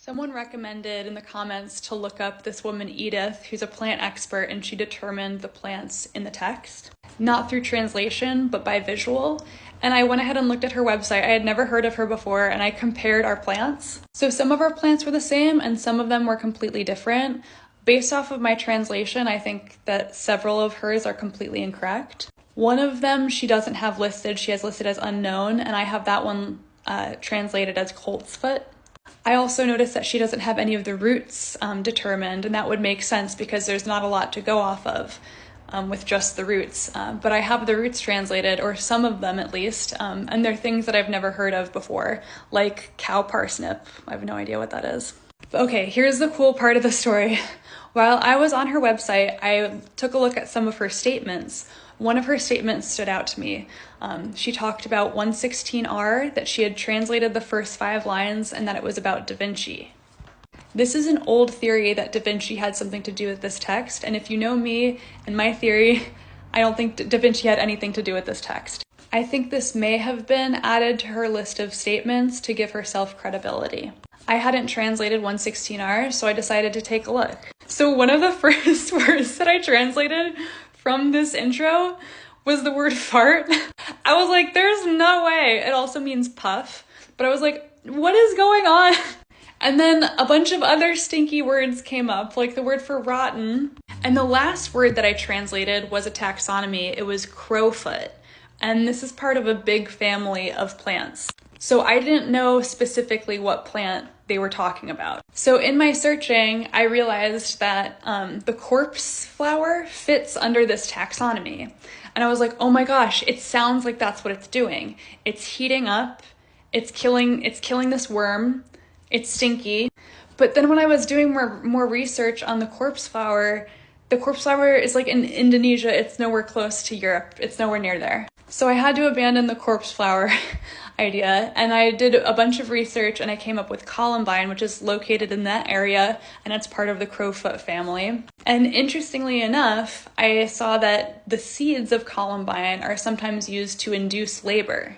Someone recommended in the comments to look up this woman, Edith, who's a plant expert, and she determined the plants in the text, not through translation, but by visual. And I went ahead and looked at her website. I had never heard of her before, and I compared our plants. So some of our plants were the same, and some of them were completely different. Based off of my translation, I think that several of hers are completely incorrect. One of them she doesn't have listed. She has listed as unknown, and I have that one translated as coltsfoot. I also noticed that she doesn't have any of the roots determined, and that would make sense because there's not a lot to go off of with just the roots. But I have the roots translated, or some of them at least, and they're things that I've never heard of before, like cow parsnip. I have no idea what that is. Okay, here's the cool part of the story. While I was on her website, I took a look at some of her statements. One of her statements stood out to me. She talked about 116R, that she had translated the first 5 lines, and that it was about Da Vinci. This is an old theory that Da Vinci had something to do with this text, and if you know me and my theory, I don't think Da Vinci had anything to do with this text. I think this may have been added to her list of statements to give herself credibility. I hadn't translated 116R, so I decided to take a look. So one of the first words that I translated from this intro was the word fart. I was like, there's no way. It also means puff. But I was like, what is going on? And then a bunch of other stinky words came up, like the word for rotten. And the last word that I translated was a taxonomy. It was crowfoot. And this is part of a big family of plants. So I didn't know specifically what plant they were talking about. So in my searching, I realized that the corpse flower fits under this taxonomy. And I was like, oh my gosh, it sounds like that's what it's doing. It's heating up, it's killing this worm, it's stinky. But then when I was doing more research on the corpse flower is like in Indonesia, it's nowhere close to Europe, it's nowhere near there. So I had to abandon the corpse flower idea, and I did a bunch of research, and I came up with columbine, which is located in that area, and it's part of the crowfoot family. And interestingly enough, I saw that the seeds of columbine are sometimes used to induce labor.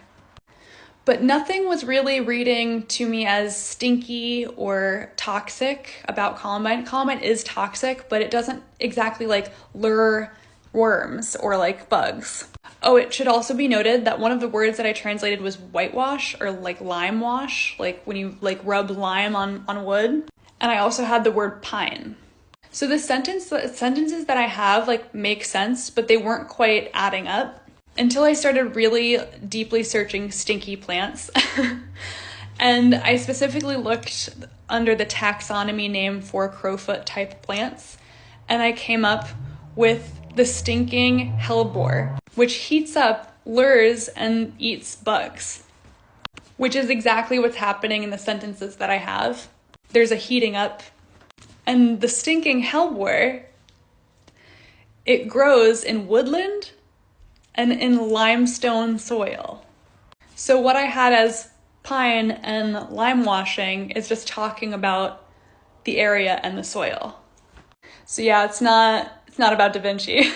But nothing was really reading to me as stinky or toxic about columbine. Columbine is toxic, but it doesn't exactly like lure worms or like bugs. Oh, it should also be noted that one of the words that I translated was whitewash, or like lime wash, like when you like rub lime on wood. And I also had the word pine. So the sentences that I have like make sense, but they weren't quite adding up until I started really deeply searching stinky plants. And I specifically looked under the taxonomy name for crowfoot type plants, and I came up with the stinking hellebore, which heats up, lures, and eats bugs, which is exactly what's happening in the sentences that I have. There's a heating up, and the stinking hellebore, it grows in woodland and in limestone soil. So what I had as pine and lime washing is just talking about the area and the soil. So yeah, it's not about Da Vinci.